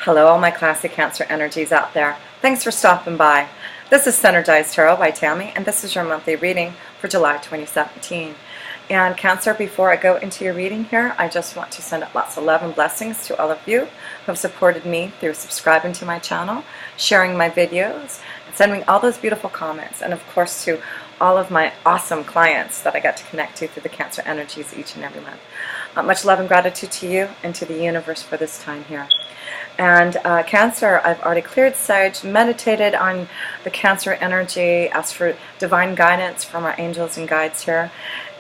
Hello, all my classic Cancer energies out there. Thanks for stopping by. This is Synergized Tarot by Tammy, and this is your monthly reading for July 2017. And Cancer, before I go into your reading here, I just want to send out lots of love and blessings to all of you who have supported me through subscribing to my channel, sharing my videos, and sending all those beautiful comments, and of course to all of my awesome clients that I get to connect to through the Cancer energies each and every month. Much love and gratitude to you and to the universe for this time here. And Cancer, I've already cleared Sage, meditated on the Cancer energy, asked for divine guidance from our angels and guides here,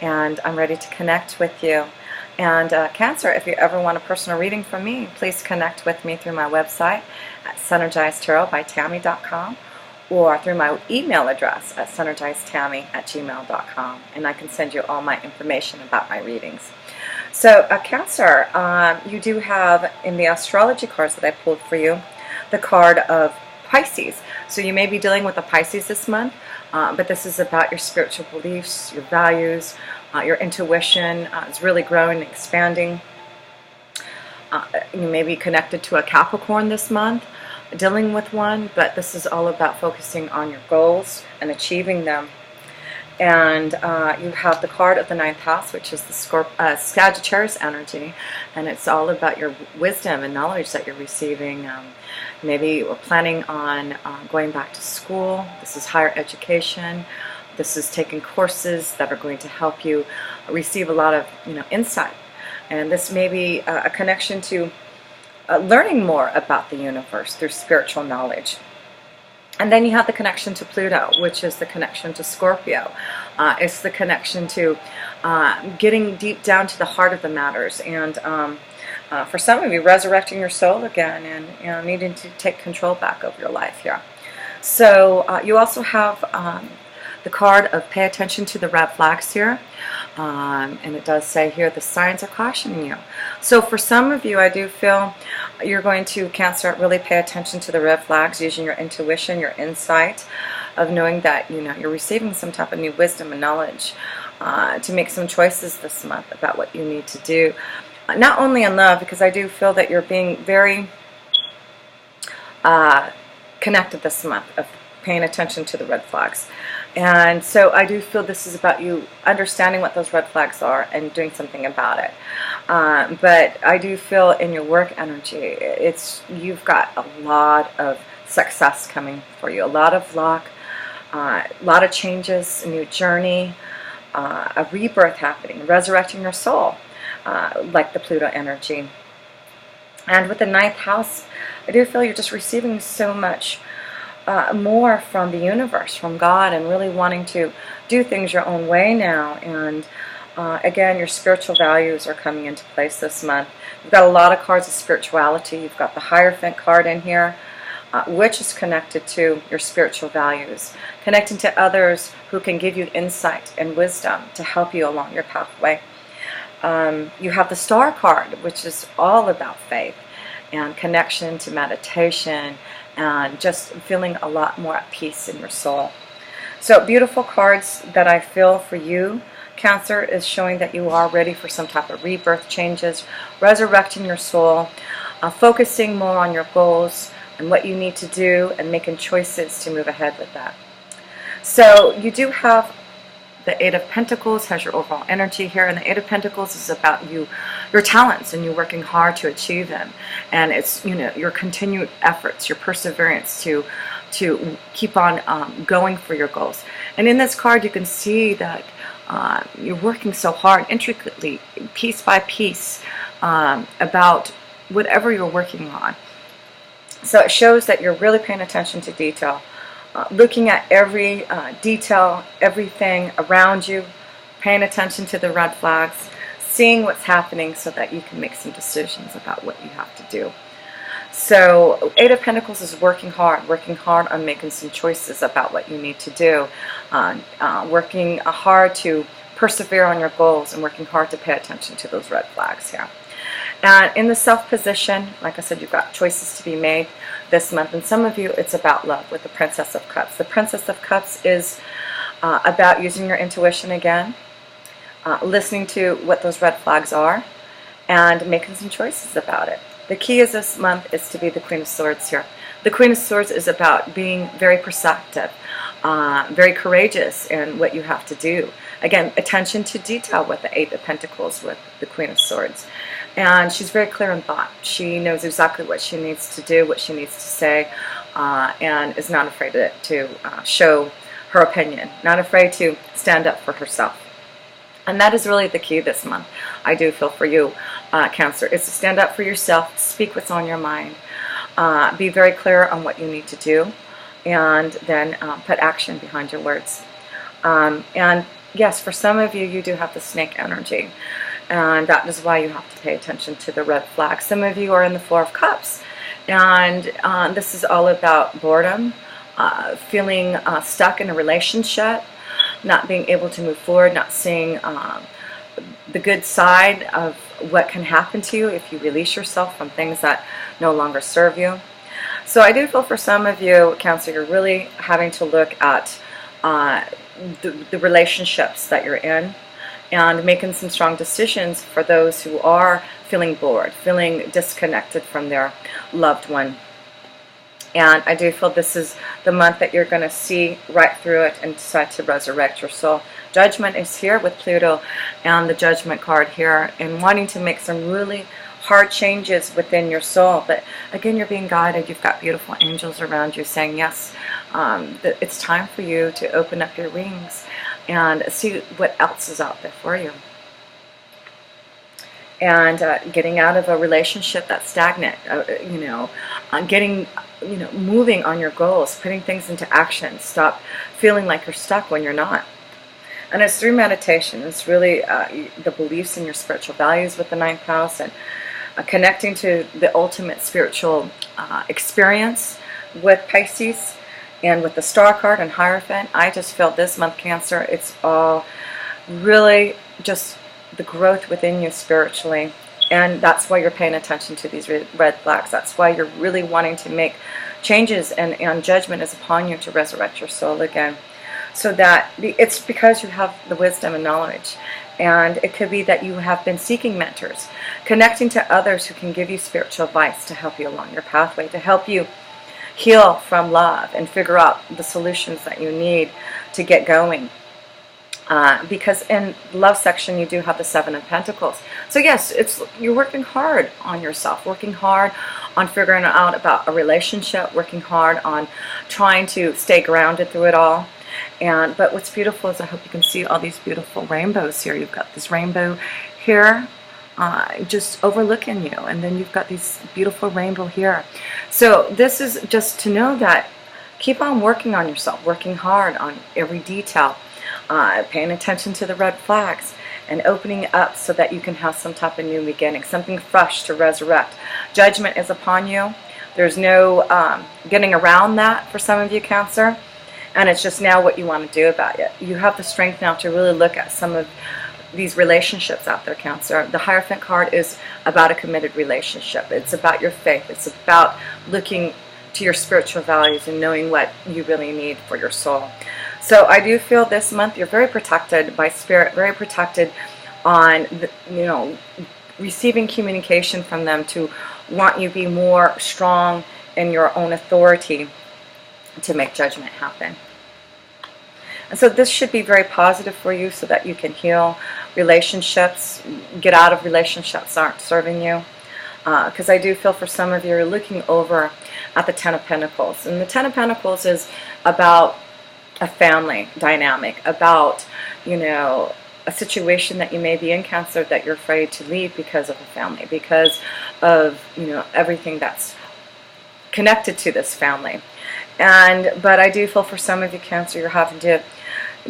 and I'm ready to connect with you. And Cancer, if you ever want a personal reading from me, please connect with me through my website at synergizedtarotbytammy.com or through my email address at synergizedtammy@gmail.com, and I can send you all my information about my readings. So Cancer, you do have in the astrology cards that I pulled for you the card of Pisces. So you may be dealing with a Pisces this month, but this is about your spiritual beliefs, your values, your intuition is really growing and expanding. You may be connected to a Capricorn this month, dealing with one, but this is all about focusing on your goals and achieving them. And you have the card of the ninth house, which is the Sagittarius energy, and it's all about your wisdom and knowledge that you're receiving. Maybe you're planning on going back to school. This is higher education. This is taking courses that are going to help you receive a lot of insight. And this may be a connection to learning more about the universe through spiritual knowledge. And then you have the connection to Pluto, which is the connection to Scorpio. It's the connection to getting deep down to the heart of the matters. And for some of you, resurrecting your soul again and needing to take control back of your life here. So you also have the card of pay attention to the red flags here. And it does say here the signs are cautioning you. So for some of you, I do feel you're going to, Cancer, really pay attention to the red flags using your intuition, your insight of knowing that you're receiving some type of new wisdom and knowledge to make some choices this month about what you need to do. Not only in love, because I do feel that you're being very connected this month of paying attention to the red flags. And so I do feel this is about you understanding what those red flags are and doing something about it. But I do feel in your work energy, you've got a lot of success coming for you, a lot of luck, a lot of changes, a new journey, a rebirth happening, resurrecting your soul, like the Pluto energy. And with the ninth house, I do feel you're just receiving so much more from the universe, from God, and really wanting to do things your own way now. And again, your spiritual values are coming into place this month. You've got a lot of cards of spirituality. You've got the Hierophant card in here, which is connected to your spiritual values, connecting to others who can give you insight and wisdom to help you along your pathway. You have the Star card, which is all about faith and connection to meditation and just feeling a lot more at peace in your soul. So beautiful cards that I feel for you, Cancer, is showing that you are ready for some type of rebirth changes, resurrecting your soul, focusing more on your goals and what you need to do and making choices to move ahead with that. So you do have the Eight of Pentacles has your overall energy here, and the Eight of Pentacles is about your talents, and you working hard to achieve them. And it's your continued efforts, your perseverance to keep on going for your goals. And in this card, you can see that you're working so hard, intricately, piece by piece, about whatever you're working on. So it shows that you're really paying attention to detail. Looking at every detail, everything around you, paying attention to the red flags, seeing what's happening so that you can make some decisions about what you have to do. So Eight of Pentacles is working hard on making some choices about what you need to do, working hard to persevere on your goals, and working hard to pay attention to those red flags here. And in the Self position, like I said, you've got choices to be made this month. And some of you, it's about love with the Princess of Cups. The Princess of Cups is about using your intuition again, listening to what those red flags are, and making some choices about it. The key is this month is to be the Queen of Swords here. The Queen of Swords is about being very perceptive, very courageous in what you have to do. Again, attention to detail with the Eight of Pentacles with the Queen of Swords. And she's very clear in thought. She knows exactly what she needs to do, what she needs to say, and is not afraid to show her opinion, not afraid to stand up for herself. And that is really the key this month, I do feel, for you, Cancer, is to stand up for yourself, speak what's on your mind, be very clear on what you need to do, and then put action behind your words. And yes, for some of you, you do have the snake energy, and that is why you have to pay attention to the red flag. Some of you are in the Four of Cups, and this is all about boredom, feeling stuck in a relationship, not being able to move forward, not seeing the good side of what can happen to you if you release yourself from things that no longer serve you. So I do feel for some of you, Cancer, you're really having to look at the relationships that you're in and making some strong decisions for those who are feeling bored, feeling disconnected from their loved one. And I do feel this is the month that you're going to see right through it and decide to resurrect your soul. Judgment is here with Pluto and the Judgment card here, and wanting to make some really hard changes within your soul. But again, you're being guided. You've got beautiful angels around you saying, yes, it's time for you to open up your wings and see what else is out there for you. And getting out of a relationship that's stagnant, moving on your goals, putting things into action. Stop feeling like you're stuck when you're not. And it's through meditation. It's really the beliefs in your spiritual values with the ninth house, and connecting to the ultimate spiritual experience with Pisces, and with the Star card and Hierophant. I just feel this month, Cancer, it's all really just the growth within you spiritually. And that's why you're paying attention to these red flags. That's why you're really wanting to make changes, and judgment is upon you to resurrect your soul again. So that it's because you have the wisdom and knowledge. And it could be that you have been seeking mentors, connecting to others who can give you spiritual advice to help you along your pathway, to help you heal from love and figure out the solutions that you need to get going. Because in the love section, you do have the Seven of Pentacles. So yes, you're working hard on yourself, working hard on figuring out about a relationship, working hard on trying to stay grounded through it all. But what's beautiful is I hope you can see all these beautiful rainbows here. You've got this rainbow here, just overlooking you, and then you've got this beautiful rainbow here. So this is just to know that keep on working on yourself, working hard on every detail, paying attention to the red flags, and opening up so that you can have some type of new beginning, something fresh to resurrect. Judgment is upon you. There's no getting around that for some of you, Cancer. And it's just now what you want to do about it. You have the strength now to really look at some of these relationships out there, Cancer. The Hierophant card is about a committed relationship. It's about your faith. It's about looking to your spiritual values and knowing what you really need for your soul. So I do feel this month you're very protected by spirit, very protected on, receiving communication from them to want you to be more strong in your own authority to make judgment happen. And so this should be very positive for you so that you can heal relationships, get out of relationships that aren't serving you. Because I do feel for some of you, you're looking over at the Ten of Pentacles. And the Ten of Pentacles is about a family dynamic, about, a situation that you may be in, Cancer, that you're afraid to leave because of a family, because of, everything that's connected to this family. But I do feel for some of you, Cancer, you're having to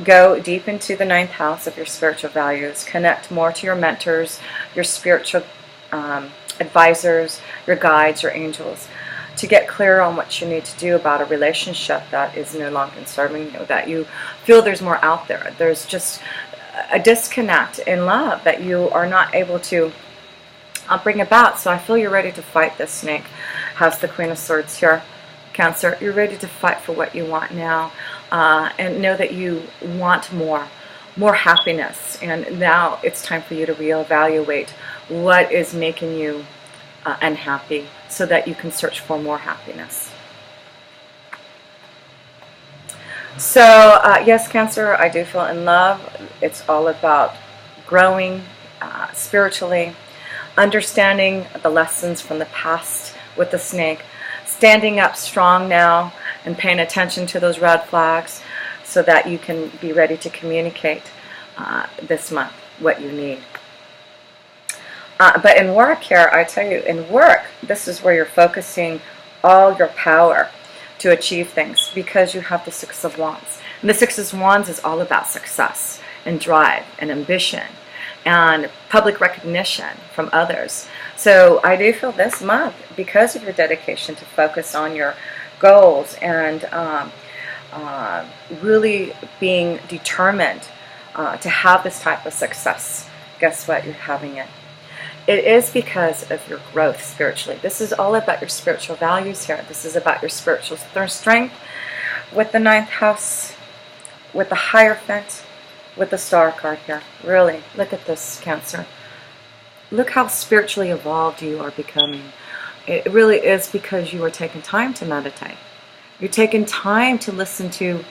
go deep into the ninth house of your spiritual values, connect more to your mentors, your spiritual advisors, your guides, your angels, to get clear on what you need to do about a relationship that is no longer serving you, that you feel there's more out there. There's just a disconnect in love that you are not able to bring about. So I feel you're ready to fight this snake. Has the Queen of Swords here, Cancer. You're ready to fight for what you want now, and know that you want more happiness. And now it's time for you to reevaluate what is making you unhappy, so that you can search for more happiness. So yes, Cancer, I do feel in love. It's all about growing spiritually, understanding the lessons from the past with the snake, standing up strong now and paying attention to those red flags so that you can be ready to communicate this month what you need. But in work here, I tell you, in work, this is where you're focusing all your power to achieve things, because you have the Six of Wands. And the Six of Wands is all about success and drive and ambition and public recognition from others. So I do feel this month, because of your dedication to focus on your goals and really being determined to have this type of success, guess what? You're having it. It is because of your growth spiritually. This is all about your spiritual values here. This is about your spiritual strength with the 9th house, with the Hierophant, with the Star card here. Really, look at this, Cancer. Look how spiritually evolved you are becoming. It really is because you are taking time to meditate. You're taking time to listen to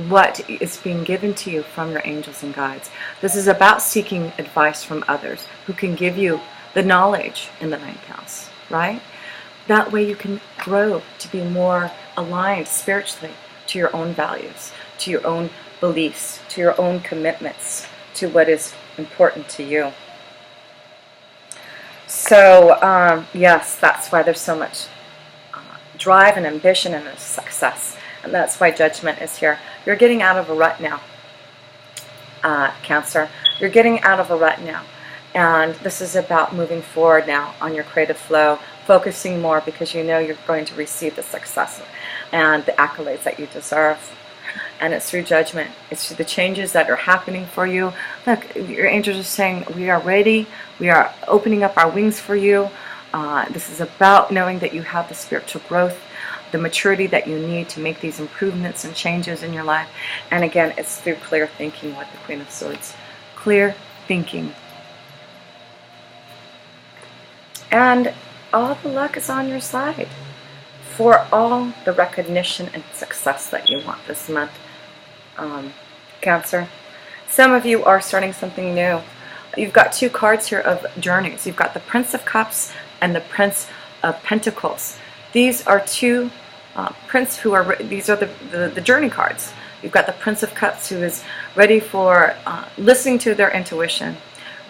what is being given to you from your angels and guides. This is about seeking advice from others who can give you the knowledge in the 9th house, right? That way you can grow to be more aligned spiritually to your own values, to your own beliefs, to your own commitments, to what is important to you. So, yes, that's why there's so much drive and ambition and success. And that's why Judgment is here. You're getting out of a rut now, Cancer. You're getting out of a rut now. And this is about moving forward now on your creative flow, focusing more, because you know you're going to receive the success and the accolades that you deserve. And it's through Judgment. It's through the changes that are happening for you. Look, your angels are saying, we are ready. We are opening up our wings for you. This is about knowing that you have the spiritual growth, the maturity that you need to make these improvements and changes in your life. And again, it's through clear thinking with the Queen of Swords. Clear thinking. And all the luck is on your side for all the recognition and success that you want this month, Cancer. Some of you are starting something new. You've got 2 cards here of journeys. You've got the Prince of Cups and the Prince of Pentacles. These are 2 these are the journey cards. You've got the Prince of Cups, who is ready for listening to their intuition,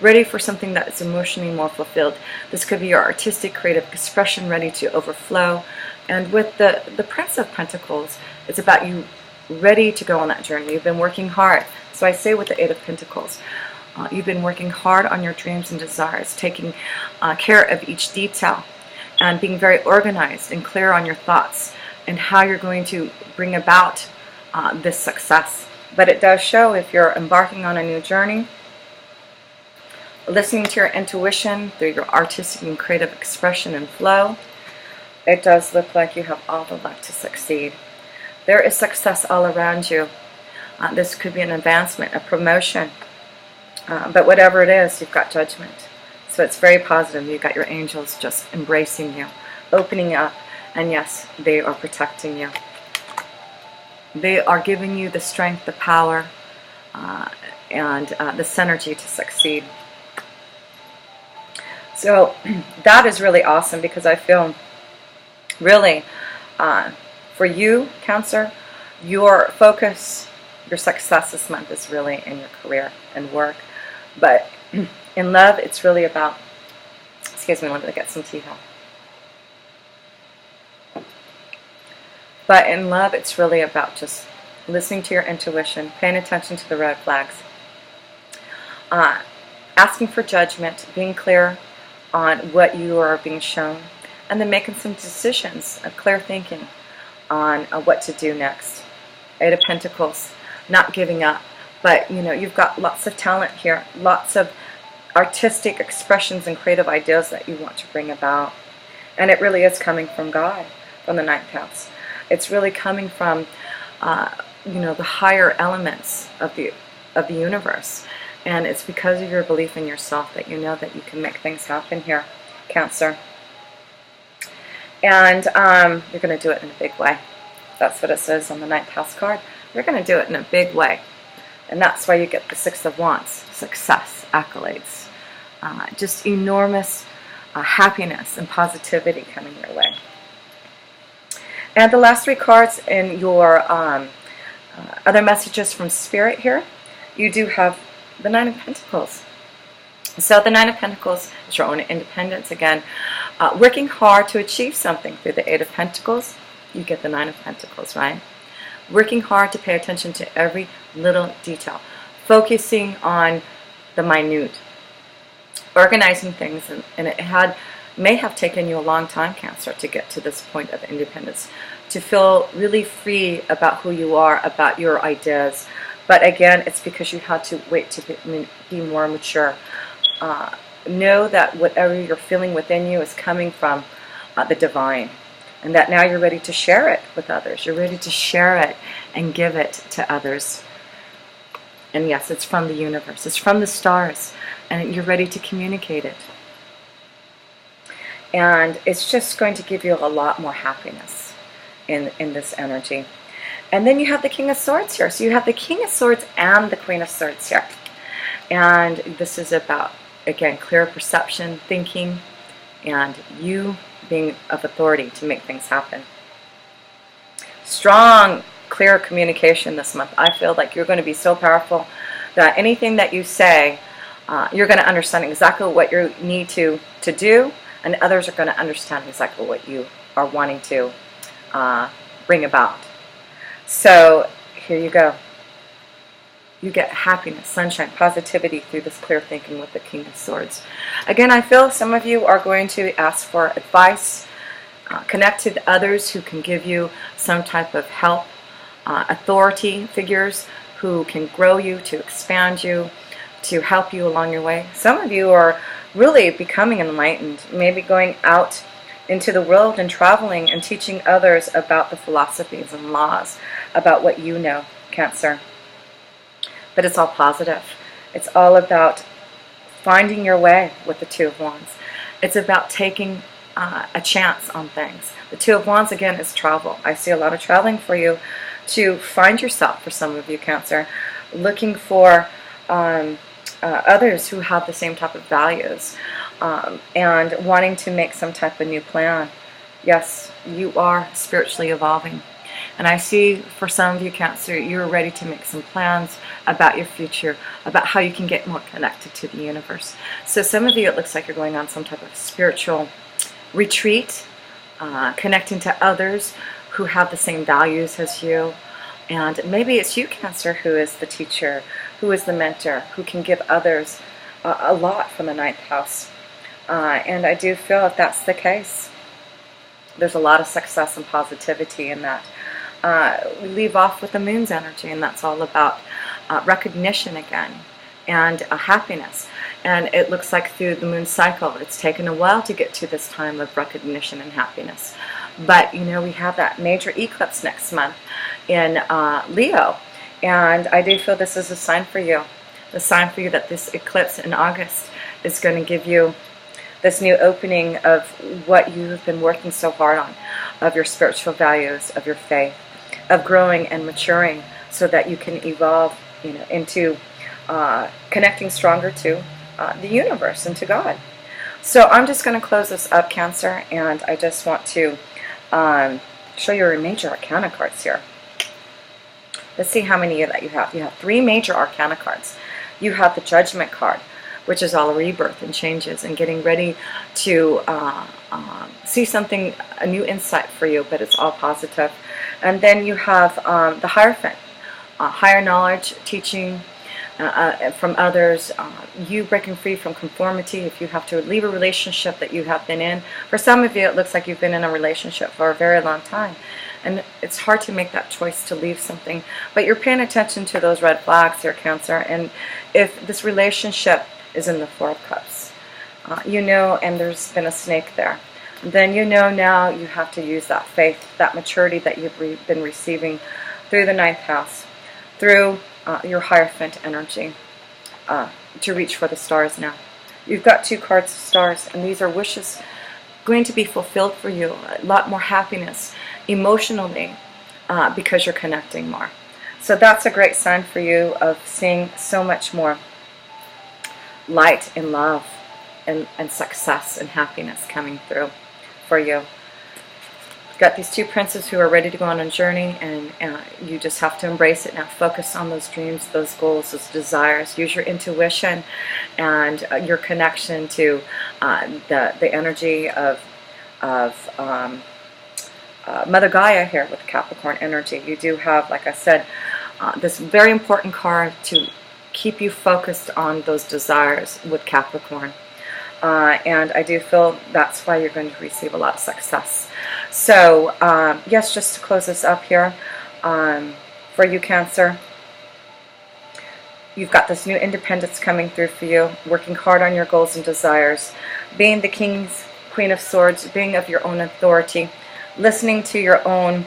ready for something that is emotionally more fulfilled. This could be your artistic, creative expression ready to overflow. And with the Prince of Pentacles, it's about you ready to go on that journey. You've been working hard. So I say with the 8 of Pentacles, you've been working hard on your dreams and desires, taking care of each detail, and being very organized and clear on your thoughts and how you're going to bring about this success. But it does show, if you're embarking on a new journey, listening to your intuition through your artistic and creative expression and flow, it does look like you have all the luck to succeed. There is success all around you. This could be an advancement, a promotion, but whatever it is, you've got Judgment. So it's very positive. You've got your angels just embracing you, opening up, and yes, they are protecting you. They are giving you the strength, the power, and the synergy to succeed. So that is really awesome, because I feel really, for you, Cancer, your focus, your success this month is really in your career and work. But in love, it's really about, excuse me, let me get some tea here. But in love, it's really about just listening to your intuition, paying attention to the red flags, asking for judgment, being clear on what you are being shown, and then making some decisions, clear thinking on what to do next. 8 of Pentacles, not giving up. But you know, you've got lots of talent here, lots of artistic expressions and creative ideas that you want to bring about. And it really is coming from God, from the 9th house. It's really coming from you know, the higher elements of the universe. And it's because of your belief in yourself that you know that you can make things happen here, Cancer. And you're going to do it in a big way. That's what it says on the ninth house card. You're going to do it in a big way. And that's why you get the Six of Wands. Success, accolades, just enormous happiness and positivity coming your way. And the last three cards in your other messages from Spirit here, you do have the Nine of Pentacles. So the Nine of Pentacles is your own independence again. Working hard to achieve something through the Eight of Pentacles, you get the Nine of Pentacles, right? Working hard to pay attention to every little detail. Focusing on the minute. Organizing things. And it may have taken you a long time, Cancer, to get to this point of independence. To feel really free about who you are, about your ideas. But again, it's because you had to wait to be more mature. Know that whatever you're feeling within you is coming from the divine, and that now you're ready to share it with others. You're ready to share it and give it to others. And yes, it's from the universe. It's from the stars, and you're ready to communicate it. And it's just going to give you a lot more happiness in this energy. And then you have the King of Swords here. So you have the King of Swords and the Queen of Swords here. And this is about, again, clear perception, thinking, and you being of authority to make things happen. Strong, clear communication this month. I feel like you're going to be so powerful that anything that you say, you're going to understand exactly what you need to do, and others are going to understand exactly what you are wanting to bring about. So here you go. You get happiness, sunshine, positivity through this clear thinking with the King of Swords. Again, I feel some of you are going to ask for advice, connect to others who can give you some type of help, authority figures who can grow you, to expand you, to help you along your way. Some of you are really becoming enlightened, maybe going out into the world and traveling and teaching others about the philosophies and laws, about what you know, Cancer. But it's all positive. It's all about finding your way with the Two of Wands. It's about taking a chance on things. The Two of Wands, again, is travel. I see a lot of traveling for you to find yourself, for some of you, Cancer, looking for others who have the same type of values, and wanting to make some type of new plan. Yes, you are spiritually evolving. And I see for some of you, Cancer, you're ready to make some plans about your future, about how you can get more connected to the universe. So some of you, it looks like you're going on some type of spiritual retreat, connecting to others who have the same values as you. And maybe it's you, Cancer, who is the teacher, who is the mentor, who can give others a lot from the ninth house. And I do feel if that's the case, there's a lot of success and positivity in that. We leave off with the moon's energy, and that's all about recognition again, and happiness. And it looks like through the moon cycle, it's taken a while to get to this time of recognition and happiness. But, you know, we have that major eclipse next month in Leo, and I do feel this is a sign for you. The sign for you that this eclipse in August is going to give you this new opening of what you've been working so hard on, of your spiritual values, of your faith, of growing and maturing, so that you can evolve, you know, into connecting stronger to the universe and to God. So I'm just going to close this up, Cancer, and I just want to show you your major arcana cards here. Let's see how many that you have. You have 3 major arcana cards. You have the Judgment card, which is all rebirth and changes and getting ready to see something, a new insight for you, but it's all positive. And then you have the Hierophant, higher knowledge, teaching from others, you breaking free from conformity if you have to leave a relationship that you have been in. For some of you, it looks like you've been in a relationship for a very long time, and it's hard to make that choice to leave something, but you're paying attention to those red flags here, Cancer. And if this relationship is in the Four of Cups, you know, and there's been a snake there, then you know now you have to use that faith, that maturity that you've been receiving through the ninth house, through your Hierophant energy, to reach for the stars now. You've got 2 cards of stars, and these are wishes going to be fulfilled for you, a lot more happiness emotionally, because you're connecting more. So that's a great sign for you of seeing so much more light and love and success and happiness coming through for you. Got these two princes who are ready to go on a journey, and you just have to embrace it now. Focus on those dreams, those goals, those desires. Use your intuition and your connection to the energy of Mother Gaia here with Capricorn energy. You do have, like I said, this very important card to keep you focused on those desires with Capricorn. And I do feel that's why you're going to receive a lot of success. So, yes, just to close this up here, for you, Cancer, you've got this new independence coming through for you, working hard on your goals and desires, being the Queen of Swords, being of your own authority, listening to your own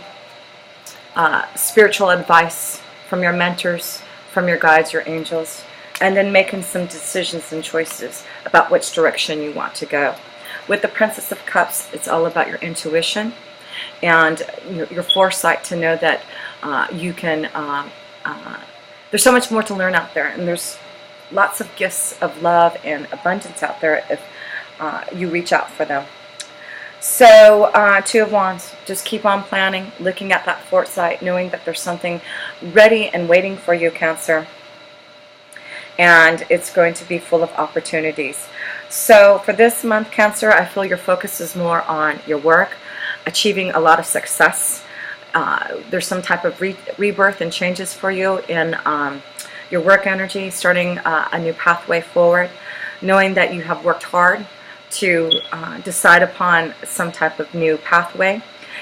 spiritual advice from your mentors, from your guides, your angels, and then making some decisions and choices about which direction you want to go. With the Princess of Cups, it's all about your intuition and your foresight to know that you can, there's so much more to learn out there, and there's lots of gifts of love and abundance out there if you reach out for them. So, Two of Wands, just keep on planning, looking at that foresight, knowing that there's something ready and waiting for you, Cancer. And it's going to be full of opportunities. So for this month, Cancer, I feel your focus is more on your work, achieving a lot of success. There's some type of rebirth and changes for you in your work energy, starting a new pathway forward, knowing that you have worked hard to decide upon some type of new pathway,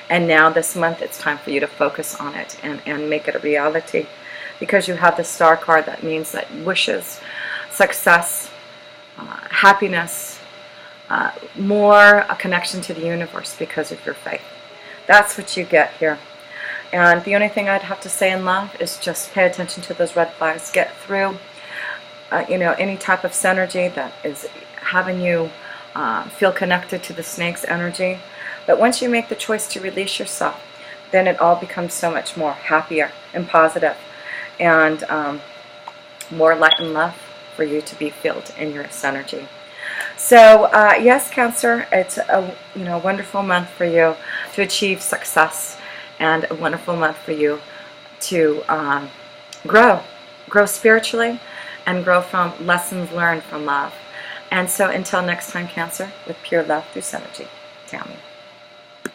and now this month it's time for you to focus on it and make it a reality, because you have the Star card. That means that wishes, success, happiness, more a connection to the universe because of your faith. That's what you get here. And the only thing I'd have to say in love is just pay attention to those red flags. Get through any type of synergy that is having you feel connected to the snake's energy. But once you make the choice to release yourself, then it all becomes so much more happier and positive, and more light and love for you to be filled in your synergy. So yes, Cancer, it's a wonderful month for you to achieve success, and a wonderful month for you to grow spiritually, and grow from lessons learned from love. And so until next time, Cancer, with pure love through Synergy, Tammy.